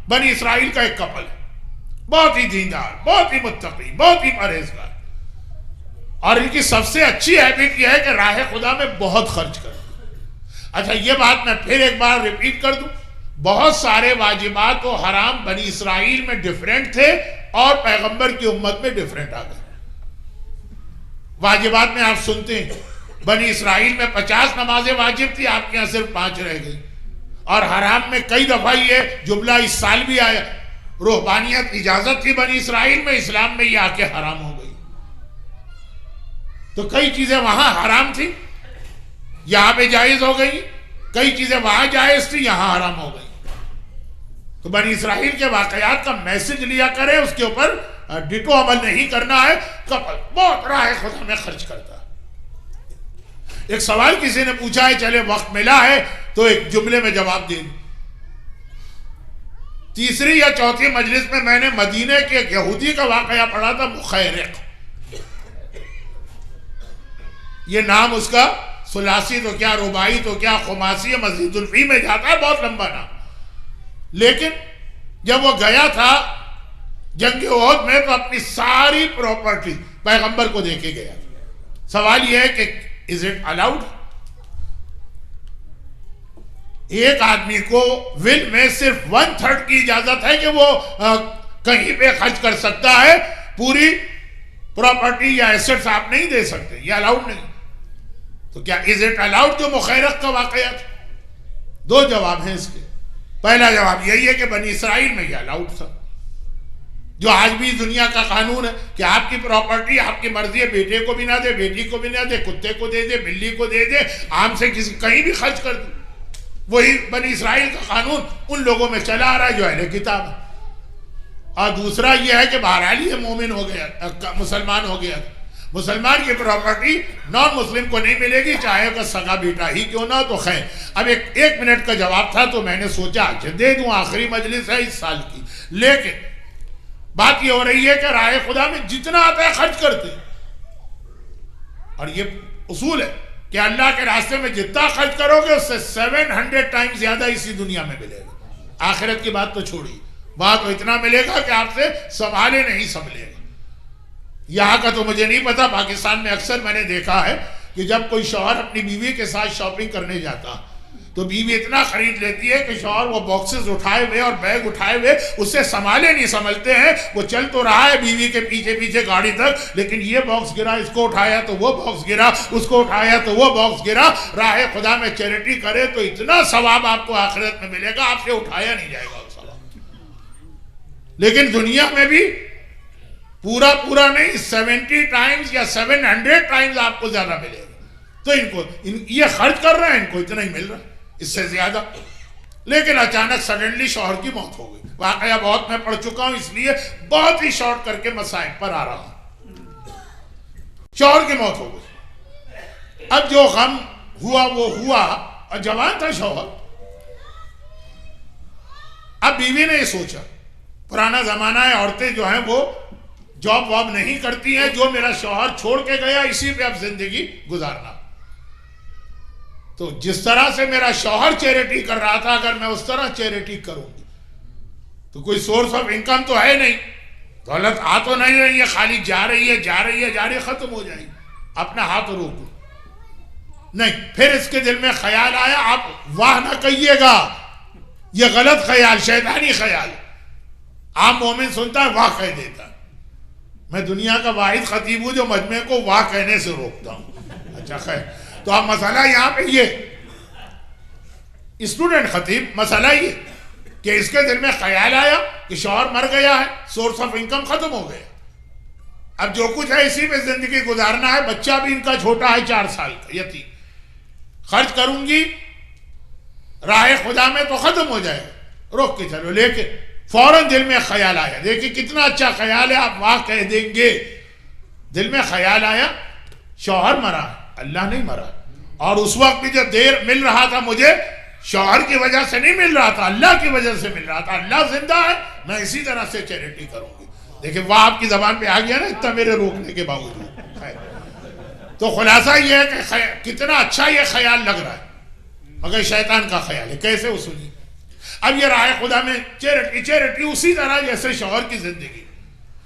بنی اسرائیل کا ایک کپل ہے، بہت ہی دیندار، بہت ہی متقی، بہت ہی پرہیزگار، اور ان کی سب سے اچھی ہیبٹ یہ ہے کہ راہ خدا میں بہت خرچ کرتے۔ اچھا یہ بات میں پھر ایک بار ریپیٹ کر دوں، بہت سارے واجبات و حرام بنی اسرائیل میں ڈیفرنٹ تھے اور پیغمبر کی امت میں ڈیفرنٹ آ گئے۔ واجبات میں آپ سنتے ہیں بنی اسرائیل میں 50 نمازیں واجب تھی، آپ کے یہاں صرف 5 رہ گئی، اور حرام میں کئی دفعہ یہ جملہ اس سال بھی آیا، رہبانیت اجازت تھی بنی اسرائیل میں، اسلام میں یہ آ کے حرام ہو گئی۔ تو کئی چیزیں وہاں حرام تھی، یہاں پہ جائز ہو گئی، کئی چیزیں وہاں جائز تھی، یہاں حرام ہو گئی۔ تو بنی اسرائیل کے واقعات کا میسج لیا کرے، اس کے اوپر ڈٹو عمل نہیں کرنا ہے۔ کپل بہت راہ خدا میں خرچ کرتا ہے۔ ایک سوال کسی نے پوچھا ہے، چلے وقت ملا ہے تو ایک جملے میں جواب دے دوں۔ تیسری یا چوتھی مجلس میں نے مدینے کے ایک یہودی کا واقعہ پڑھا تھا، مخیرق، یہ نام اس کا ثلاثی تو کیا، رباعی تو کیا، خماسی، مزید الفی میں جاتا ہے، بہت لمبا نام۔ لیکن جب وہ گیا تھا جنگ احد میں تو اپنی ساری پراپرٹی پیغمبر کو دے کے گیا۔ سوال یہ ہے کہ is it allowed؟ ایک آدمی کو ول میں صرف 1/3 کی اجازت ہے کہ وہ کہیں پہ خرچ کر سکتا ہے، پوری پراپرٹی یا ایسٹس آپ نہیں دے سکتے، یہ الاؤڈ نہیں۔ تو کیا is it allowed جو مخیرق کا واقعہ تھا؟ 2 جواب ہیں اس کے۔ پہلا جواب یہی ہے کہ بنی اسرائیل میں یہ الاؤڈ تھا، جو آج بھی دنیا کا قانون ہے کہ آپ کی پراپرٹی آپ کی مرضی ہے، بیٹے کو بھی نہ دے، بیٹی کو بھی نہ دے، کتے کو دے دے، بلی کو دے دے، عام سے کسی کہیں بھی خرچ کر دے۔ وہی بنی اسرائیل کا قانون ان لوگوں میں چلا آ رہا ہے جو اہل کتاب ہے۔ اور دوسرا یہ ہے کہ بہرحال یہ مومن ہو گیا، مسلمان ہو گیا، مسلمان کی پراپرٹی نان مسلم کو نہیں ملے گی، چاہے کا سگا بیٹا ہی کیوں نہ۔ تو خیر، اب ایک منٹ کا جواب تھا تو میں نے سوچا دے دوں، آخری مجلس ہے اس سال کی۔ لیکن بات یہ ہو رہی ہے کہ راہ خدا میں جتنا آتا ہے خرچ کرتے ہیں، اور یہ اصول ہے کہ اللہ کے راستے میں جتنا خرچ کرو گے اس سے 700 ٹائم زیادہ اسی دنیا میں ملے گا۔ آخرت کی بات تو چھوڑی، وہاں تو اتنا ملے گا کہ آپ سے سنبھالے نہیں سنبھلے گا۔ یہاں کا تو مجھے نہیں پتا، پاکستان میں اکثر میں نے دیکھا ہے کہ جب کوئی شوہر اپنی بیوی کے ساتھ شاپنگ کرنے جاتا تو بیوی اتنا خرید لیتی ہے کہ شوہر وہ باکسز اٹھائے ہوئے اور بیگ اٹھائے ہوئے اس سے سنبھالے نہیں سنبھلتے ہیں۔ وہ چل تو رہا ہے بیوی کے پیچھے پیچھے گاڑی تک، لیکن یہ باکس گرا، اس کو اٹھایا تو وہ باکس گرا، اس کو اٹھایا تو وہ باکس گرا۔ راہ خدا میں چیریٹی کرے تو اتنا ثواب آپ کو آخرت میں ملے گا، آپ سے اٹھایا نہیں جائے گا ثواب۔ لیکن دنیا میں بھی پورا نہیں، 70 ٹائمز یا 700 ٹائمز آپ کو زیادہ ملے گا۔ تو ان کو یہ خرچ کر رہے ہیں، ان کو اتنا ہی مل رہا ہے، اس سے زیادہ۔ لیکن اچانک سڈنلی شوہر کی موت ہو گئی، واقعہ بہت میں پڑھ چکا ہوں، اس لیے بہت ہی شارٹ کر کے مسائل پر آ رہا ہوں۔ شوہر کی موت ہو گئی، اب جو غم ہوا وہ ہوا، اور جوان تھا شوہر۔ اب بیوی نے یہ سوچا، پرانا زمانہ ہے، عورتیں جو ہیں وہ جاب واب نہیں کرتی ہیں، جو میرا شوہر چھوڑ کے گیا اسی پہ اب زندگی گزارنا۔ تو جس طرح سے میرا شوہر چیریٹی کر رہا تھا، اگر میں اس طرح چیریٹی کروں گی تو کوئی سورس آف انکم تو ہے نہیں، دولت آ تو نہیں رہی ہے، خالی جا رہی ہے، ختم ہو جائے گی، اپنا ہاتھ روکو نہیں۔ پھر اس کے دل میں خیال آیا، آپ واہ نہ کہیے گا، یہ غلط خیال، شیطانی خیال۔ عام مومن سنتا ہے واہ کہہ دیتا ہے، میں دنیا کا واحد خطیب ہوں جو مجمع کو واہ کہنے سے روکتا ہوں۔ اچھا خیر، تو اب مسئلہ یہاں پہ یہ اسٹوڈنٹ خطیب، مسئلہ یہ کہ اس کے دل میں خیال آیا کہ شوہر مر گیا ہے، سورس آف انکم ختم ہو گیا، اب جو کچھ ہے اسی پہ زندگی گزارنا ہے، بچہ بھی ان کا چھوٹا ہے 4 سال کا یتیم، خرچ کروں گی راہ خدا میں تو ختم ہو جائے گا، روک کے چلو۔ لیکن فوراً دل میں خیال آیا، دیکھیں کتنا اچھا خیال ہے، آپ واہ کہہ دیں گے۔ دل میں خیال آیا شوہر مرا، اللہ نہیں مرا، اور اس وقت بھی جو دیر مل رہا تھا مجھے شوہر کی وجہ سے نہیں مل رہا تھا، اللہ کی وجہ سے مل رہا تھا، اللہ زندہ ہے، میں اسی طرح سے چیریٹی کروں گی۔ دیکھیں وہ آپ کی زبان پہ آ گیا نا اتنا میرے روکنے کے باوجود۔ تو خلاصہ یہ ہے کہ کتنا اچھا یہ خیال لگ رہا ہے، مگر شیطان کا خیال ہے، کیسے وہ سنی۔ اب یہ راہ خدا میں چیریٹی اسی طرح جیسے شوہر کی زندگی،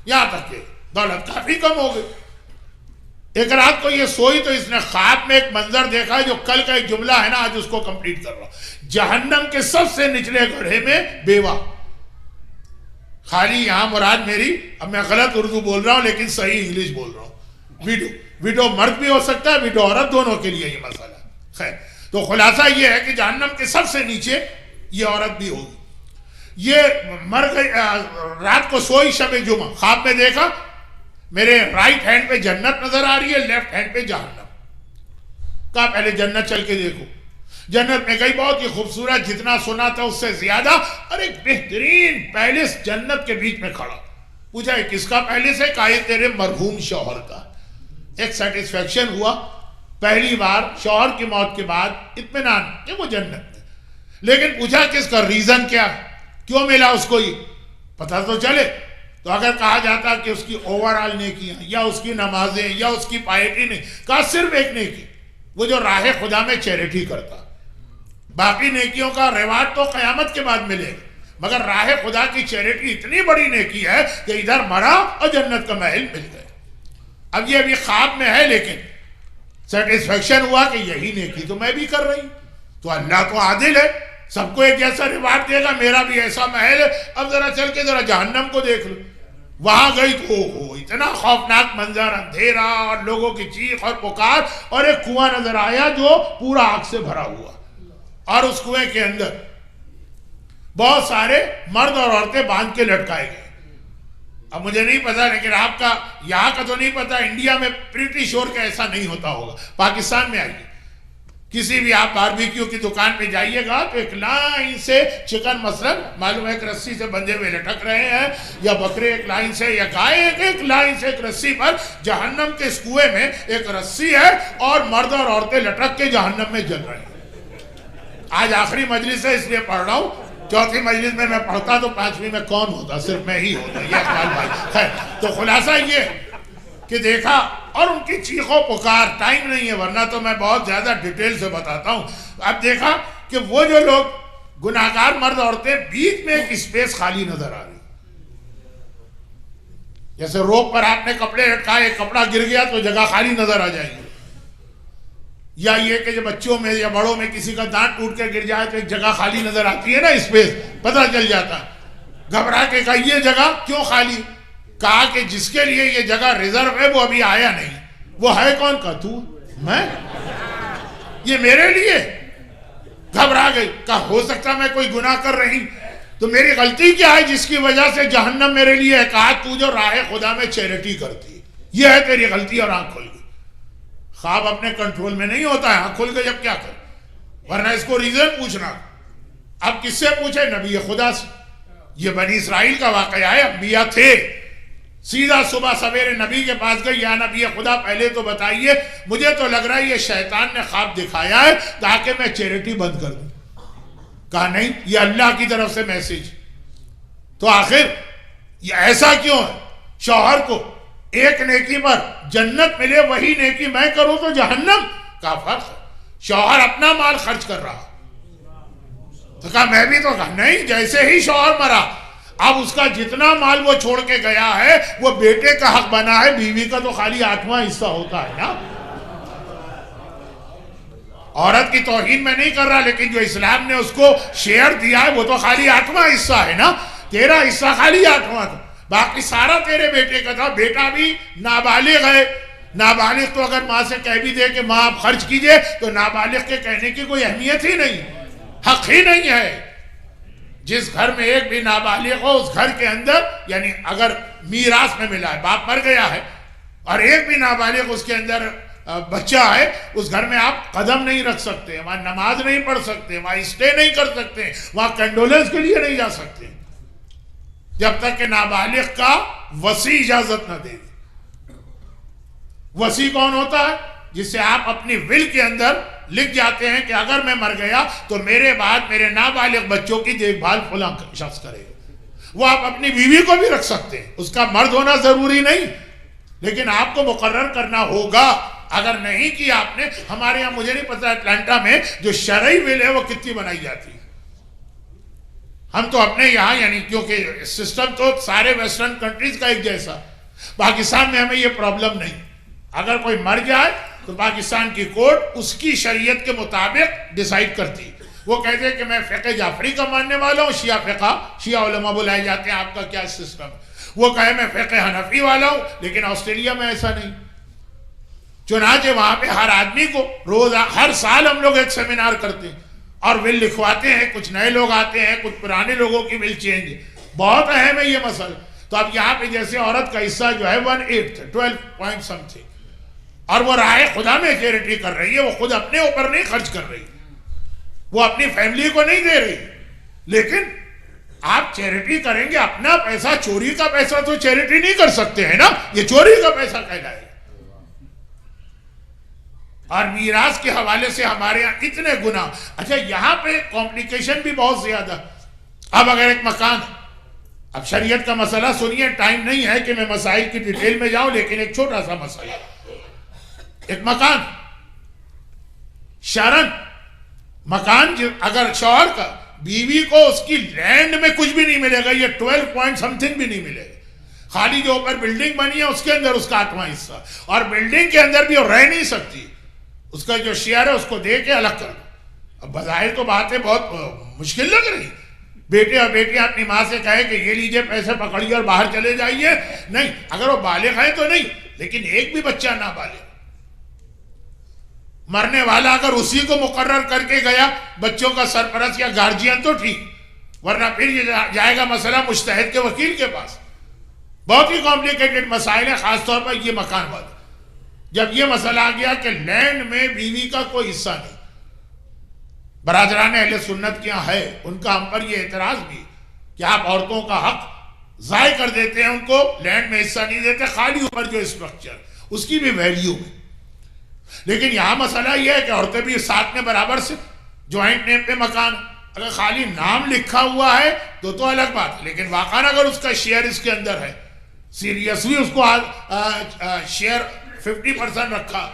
یہاں تک کہ دولت کافی کم ہو گئی. ایک رات کو یہ سوئی تو اس نے خواب میں ایک منظر دیکھا جو کل کا ایک جملہ ہے نا، آج اس کو کمپلیٹ کر رہا ہوں. جہنم کے سب سے نچلے گڑھے میں بیوہ. خالی یہاں مراد میری، اب میں غلط اردو بول رہا ہوں لیکن صحیح انگلش بول رہا ہوں، ویڈو مرد بھی ہو سکتا ہے، ویڈو عورت، دونوں کے لیے یہ مسئلہ. خیر، تو خلاصہ یہ ہے کہ جہنم کے سب سے نیچے یہ عورت بھی ہوگی. یہ مر گئی، رات کو سوئی شب جمعہ، خواب میں دیکھا میرے رائٹ ہینڈ پہ جنت نظر آ رہی ہے، لیفٹ ہینڈ پہ جہنم. کہا پہلے جنت چل کے دیکھو. جنت میں گئی، بہت ہی خوبصورت، جتنا سنا تھا اس سے زیادہ، اور ایک بہترین پیلس جنت کے بیچ میں کھڑا. پوچھا یہ کس کا پیلس ہے؟ کہا یہ تیرے مرحوم شوہر کا. ایک سیٹسفیکشن ہوا، پہلی بار شوہر کی موت کے بعد اطمینان کہ وہ جنت میں. لیکن پوچھا کس کا، ریزن کیا، کیوں ملا اس کو یہ پتہ تو چلے. تو اگر کہا جاتا کہ اس کی اوورآل نیکیاں یا اس کی نمازیں یا اس کی پائٹی نہیں، کہا صرف ایک نیکی، وہ جو راہ خدا میں چیریٹی کرتا. باقی نیکیوں کا ریوارڈ تو قیامت کے بعد ملے گا، مگر راہ خدا کی چیریٹی اتنی بڑی نیکی ہے کہ ادھر مرا اور جنت کا محل مل گیا. اب یہ ابھی خواب میں ہے لیکن سیٹسفیکشن ہوا کہ یہی نیکی تو میں بھی کر رہی ہوں. تو اللہ تو عادل ہے، سب کو ایک جیسا ریوارڈ دے گا. میرا بھی ایسا محل ہے، اب ذرا چل کے ذرا جہنم کو دیکھ لو. وہاں گئی تو اتنا خوفناک منظر، اندھیرا اور لوگوں کی چیخ اور پکار، اور ایک کنواں نظر آیا جو پورا آگ سے بھرا ہوا، اور اس کنویں کے اندر بہت سارے مرد اور عورتیں باندھ کے لٹکائے گئے. اب مجھے نہیں پتا، لیکن آپ کا یہاں کا تو نہیں پتا، انڈیا میں پریٹی شور کا ایسا نہیں ہوتا ہوگا. پاکستان میں آئیے، کسی بھی آپ باربیکیو کی دکان پہ جائیے گا تو ایک لائن سے چکن مثلا معلوم ہے ایک رسی سے بندھے ہوئے لٹک رہے ہیں، یا بکرے ایک لائن سے، یا گائے ایک لائن سے ایک رسی پر. جہنم کے اس کنویں میں ایک رسی ہے اور مرد اور عورتیں لٹک کے جہنم میں جل رہے ہیں. آج آخری مجلس ہے اس لیے پڑھ رہا ہوں، چوتھی مجلس میں پڑھتا تو پانچویں میں کون ہوتا؟ صرف میں ہی ہوتا. یہ اقبال بھائی. خیر، تو خلاصہ یہ کہ دیکھا، اور ان کی چیخ و پکار. ٹائم نہیں ہے ورنہ تو میں بہت زیادہ ڈیٹیل سے بتاتا ہوں. اب دیکھا کہ وہ جو لوگ گناہگار مرد عورتیں، بیچ میں ایک اسپیس خالی نظر آ رہی، جیسے روپ پر آپ نے کپڑے لٹکائے، ایک کپڑا گر گیا تو جگہ خالی نظر آ جائے گی. یا یہ کہ جب بچوں میں یا بڑوں میں کسی کا دانت ٹوٹ کے گر جائے تو ایک جگہ خالی نظر آتی ہے نا، اسپیس، پتہ چل جاتا. گھبرا کے کہا یہ جگہ کیوں خالی؟ کہا کہ جس کے لیے یہ جگہ ریزرو ہے وہ ابھی آیا نہیں. وہ ہے کون؟ کا تو میں، یہ میرے لیے. گھبرا گئی، کہا ہو سکتا میں کوئی گناہ کر رہی تو میری غلطی کیا ہے جس کی وجہ سے جہنم میرے لیے ہے؟ کہا تو جو راہ خدا میں چیریٹی کرتی، یہ ہے تیری غلطی. اور آنکھ کھل گئی. خواب اپنے کنٹرول میں نہیں ہوتا ہے، آنکھ کھل گئی اب کیا کر، ورنہ اس کو ریزن پوچھنا. اب کس سے پوچھے؟ نبی خدا سے. یہ بنی اسرائیل کا واقعہ ہے، انبیاء تھے. سیدھا صبح سویرے نبی کے پاس گئی، یا نبی خدا پہلے تو بتائیے، مجھے تو لگ رہا ہے یہ شیطان نے خواب دکھایا ہے تاکہ میں چیریٹی بند کر دوں. کہا نہیں، یہ اللہ کی طرف سے میسج. تو آخر یہ ایسا کیوں ہے؟ شوہر کو ایک نیکی پر جنت ملے، وہی نیکی میں کروں تو جہنم کا فرق ہے. شوہر اپنا مال خرچ کر رہا تو کہا میں بھی تو. کہا نہیں، جیسے ہی شوہر مرا اب اس کا جتنا مال وہ چھوڑ کے گیا ہے وہ بیٹے کا حق بنا ہے، بیوی کا تو خالی 8واں حصہ ہوتا ہے نا. عورت کی توہین میں نہیں کر رہا، لیکن جو اسلام نے اس کو شیئر دیا ہے وہ تو خالی 8واں حصہ ہے نا. تیرا حصہ خالی 8واں تھا، باقی سارا تیرے بیٹے کا تھا. بیٹا بھی نابالغ ہے. نابالغ تو اگر ماں سے کہہ بھی دے کہ ماں آپ خرچ کیجئے تو نابالغ کے کہنے کی کوئی اہمیت ہی نہیں، حق ہی نہیں ہے. جس گھر میں ایک بھی نابالغ ہو اس گھر کے اندر، یعنی اگر میراث میں ملا ہے، باپ مر گیا ہے اور ایک بھی نابالغ اس کے اندر بچہ ہے، اس گھر میں آپ قدم نہیں رکھ سکتے، وہاں نماز نہیں پڑھ سکتے، وہاں اسٹے نہیں کر سکتے، وہاں کنڈولنس کے لیے نہیں جا سکتے جب تک کہ نابالغ کا وصی اجازت نہ دے. وصی کون ہوتا ہے؟ جس سے آپ اپنی ول کے اندر لکھ جاتے ہیں کہ اگر میں مر گیا تو میرے بعد میرے نابالغ بچوں کی دیکھ بھال فلاں شخص کرے گا. وہ آپ اپنی بیوی کو بھی رکھ سکتے ہیں، اس کا مرد ہونا ضروری نہیں، لیکن آپ کو مقرر کرنا ہوگا. اگر نہیں کیا آپ نے، ہمارے یہاں مجھے نہیں پتا اٹلانٹا میں جو شرعی ول ہے وہ کتنی بنائی جاتی ہے. ہم تو اپنے یہاں یعنی کیونکہ سسٹم تو سارے ویسٹرن کنٹریز کا ایک جیسا، پاکستان میں ہمیں یہ پرابلم نہیں. اگر کوئی مر جائے تو پاکستان کی کورٹ اس کی شریعت کے مطابق ڈیسائیڈ کرتی. وہ کہتے ہیں کہ میں فقہ جعفری کا ماننے والا ہوں، شیعہ علماء بلائے جاتے ہیں، آپ کا کیا سسٹم ہے. وہ کہے میں فقہ حنفی والا ہوں، لیکن آسٹریلیا میں ایسا نہیں. چنانچہ وہاں پہ ہر آدمی کو روز ہر سال ہم لوگ ایک سیمینار کرتے ہیں اور ول لکھواتے ہیں. کچھ نئے لوگ آتے ہیں، کچھ پرانے لوگوں کی ول چینج. بہت اہم ہے یہ مسئلہ. تو اب یہاں پہ جیسے عورت کا حصہ جو ہے 1/8 12 پوائنٹ سم تھنگ، اور وہ رائے خدا میں چیریٹی کر رہی ہے. وہ خود اپنے اوپر نہیں خرچ کر رہی، وہ اپنی فیملی کو نہیں دے رہی. لیکن آپ چیریٹی کریں گے اپنا پیسہ، چوری کا پیسہ تو چیریٹی نہیں کر سکتے ہیں نا، یہ چوری کا پیسہ کہلائے. اور میراث کے حوالے سے ہمارے یہاں اتنے گناہ. اچھا یہاں پہ کمپلیکیشن بھی بہت زیادہ. اب اگر ایک مکان، اب شریعت کا مسئلہ سنیے، ٹائم نہیں ہے کہ میں مسائل کی ڈیٹیل میں جاؤں، لیکن ایک چھوٹا سا مسئلہ. ایک مکان شرن، مکان اگر شوہر کا بیوی کو اس کی لینڈ میں کچھ بھی نہیں ملے گا، یہ 12 پوائنٹ سم تھنگ بھی نہیں ملے گا. خالی جو اوپر بلڈنگ بنی ہے اس کے اندر اس کا 8واں حصہ، اور بلڈنگ کے اندر بھی وہ رہ نہیں سکتی. اس کا جو شیئر ہے اس کو دے کے الگ کر دو. اب بظاہر تو باتیں بہت مشکل لگ رہی. بیٹے اور بیٹیاں اپنی ماں سے کہے کہ یہ لیجئے پیسے پکڑیے اور باہر چلے جائیے، نہیں. اگر وہ بالغ ہیں تو نہیں، لیکن ایک بھی بچہ نہ بالغ، مرنے والا اگر اسی کو مقرر کر کے گیا بچوں کا سرپرست یا گارجین تو ٹھیک، ورنہ پھر یہ جائے گا مسئلہ مجتہد کے وکیل کے پاس. بہت ہی کمپلیکیٹڈ مسائل ہیں، خاص طور پر یہ مکان والے. جب یہ مسئلہ آ گیا کہ لینڈ میں بیوی کا کوئی حصہ نہیں، برادران اہل سنت کیا ہے، ان کا ہم پر یہ اعتراض بھی کہ آپ عورتوں کا حق ضائع کر دیتے ہیں، ان کو لینڈ میں حصہ نہیں دیتے، خالی اوپر جو اسٹرکچر اس کی بھی ویلیو میں. لیکن یہاں مسئلہ یہ ہے کہ عورتیں بھی ساتھ میں برابر سے جوائنٹ نیم پہ مکان، اگر خالی نام لکھا ہوا ہے تو الگ بات ہے، لیکن واقعا اگر اس کا شیئر اس کے اندر ہے، سیریسلی اس کو شیئر 50% رکھا،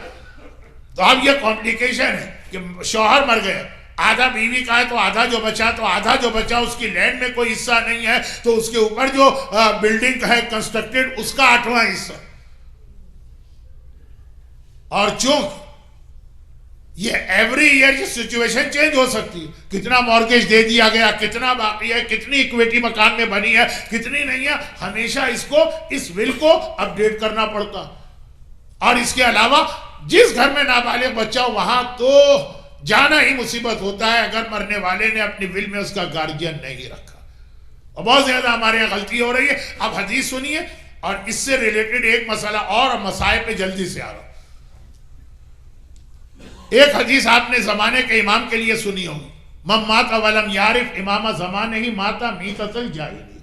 تو اب یہ کمپلیکیشن ہے کہ شوہر مر گیا، آدھا بیوی کا ہے تو آدھا جو بچا، تو آدھا جو بچا اس کی لینڈ میں کوئی حصہ نہیں ہے، تو اس کے اوپر جو بلڈنگ ہے کنسٹرکٹڈ اس کا 8واں حصہ. اور چونکہ یہ ایوری ایئر یہ سچویشن چینج ہو سکتی ہے، کتنا مارگیج دے دیا گیا، کتنا باقی ہے، کتنی ایکویٹی مکان میں بنی ہے، کتنی نہیں ہے، ہمیشہ اس ول کو اپڈیٹ کرنا پڑتا. اور اس کے علاوہ جس گھر میں نابالغ بچہ ہو وہاں تو جانا ہی مصیبت ہوتا ہے اگر مرنے والے نے اپنی ول میں اس کا گارجین نہیں رکھا. اور بہت زیادہ ہمارے یہاں غلطی ہو رہی ہے. اب حدیث سنیے، اور اس سے ریلیٹڈ ایک مسئلہ اور مسائل پہ جلدی سے آ رہا ہوں. ایک حدیث آپ نے زمانے کے امام کے لیے سنی ہوگی، من مات ولم یعرف امام زمانے ہی ماتا میتۃ الجاہلی.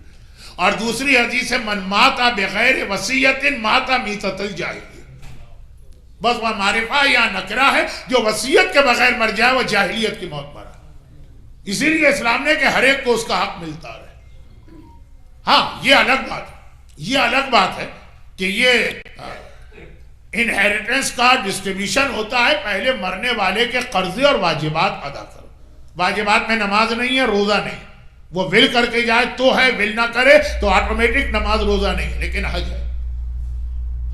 اور دوسری حدیث ہے من ماتا بغیر وصیت ماتا میتۃ الجاہلی. بس وہ معرفہ یا نکرہ ہے، جو وصیت کے بغیر مر جائے وہ جاہلیت کی موت مرا. اسی لیے اسلام نے کہ ہر ایک کو اس کا حق ملتا رہے. ہاں یہ الگ بات ہے کہ یہ انہیریٹنس کا ڈسٹریبیوشن ہوتا ہے. پہلے مرنے والے کے قرضے اور واجبات ادا کرو. واجبات میں نماز نہیں ہے، روزہ نہیں. وہ ول کر کے جائے تو ہے، ول نہ کرے تو آٹومیٹک نماز روزہ نہیں. لیکن حج ہے،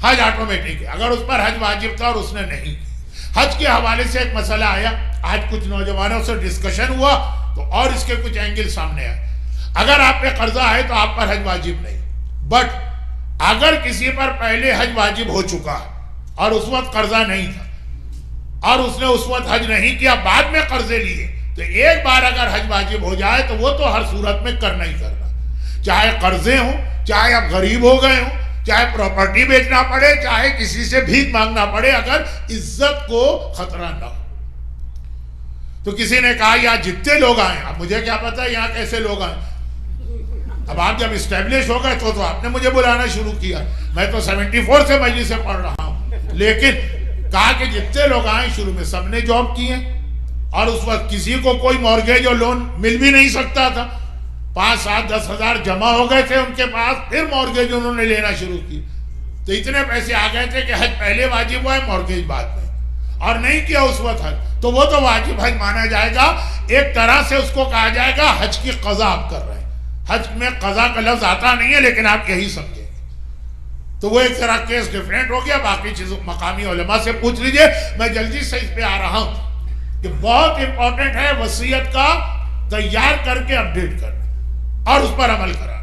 حج آٹومیٹک ہے. اگر اس پر حج واجب تھا اور اس نے نہیں کی. حج کے حوالے سے ایک مسئلہ آیا، آج کچھ نوجوانوں سے ڈسکشن ہوا تو اور اس کے کچھ اینگل سامنے آئے. اگر آپ پہ قرضہ ہے تو آپ پر حج واجب نہیں، بٹ اگر کسی پر پہلے حج واجب ہو چکا ہے اور اس وقت قرضہ نہیں تھا اور اس نے اس وقت حج نہیں کیا، بعد میں قرضے لیے، تو ایک بار اگر حج واجب ہو جائے تو وہ تو ہر صورت میں کرنا ہی کرنا. چاہے قرضے ہوں، چاہے آپ غریب ہو گئے ہوں، چاہے پراپرٹی بیچنا پڑے، چاہے کسی سے بھیک مانگنا پڑے، اگر عزت کو خطرہ نہ ہو. تو کسی نے کہا یہاں جتنے لوگ آئے، اب مجھے کیا پتا یہاں کیسے لوگ آئے. اب آپ جب اسٹیبلش ہو گئے تو آپ نے مجھے بلانا شروع کیا. میں تو 74 سے مجلس سے پڑھ رہا ہوں، لیکن کہا کہ جتنے لوگ آئے شروع میں سب نے جاب کی ہیں، اور اس وقت کسی کو کوئی مورگیج اور لون مل بھی نہیں سکتا تھا. 5, 7, 10 ہزار جمع ہو گئے تھے ان کے پاس، پھر مورگیج انہوں نے لینا شروع کی. تو اتنے پیسے آ گئے تھے کہ حج پہلے واجب ہوا ہے، مورگیج بعد میں. اور نہیں کیا اس وقت حج تو وہ تو واجب حج مانا جائے گا. ایک طرح سے اس کو کہا جائے گا حج کی قضا آپ کر رہے ہیں. حج میں قضا کا لفظ آتا نہیں ہے لیکن آپ یہی سمجھیں گے. تو وہ ایک طرح کیس ڈیفرنٹ ہو گیا. باقی چیزوں مقامی علماء سے پوچھ لیجئے. میں جلدی سے اس پہ آ رہا ہوں کہ بہت امپورٹنٹ ہے وصیت کا تیار کر کے اپڈیٹ کرنا اور اس پر عمل کرنا.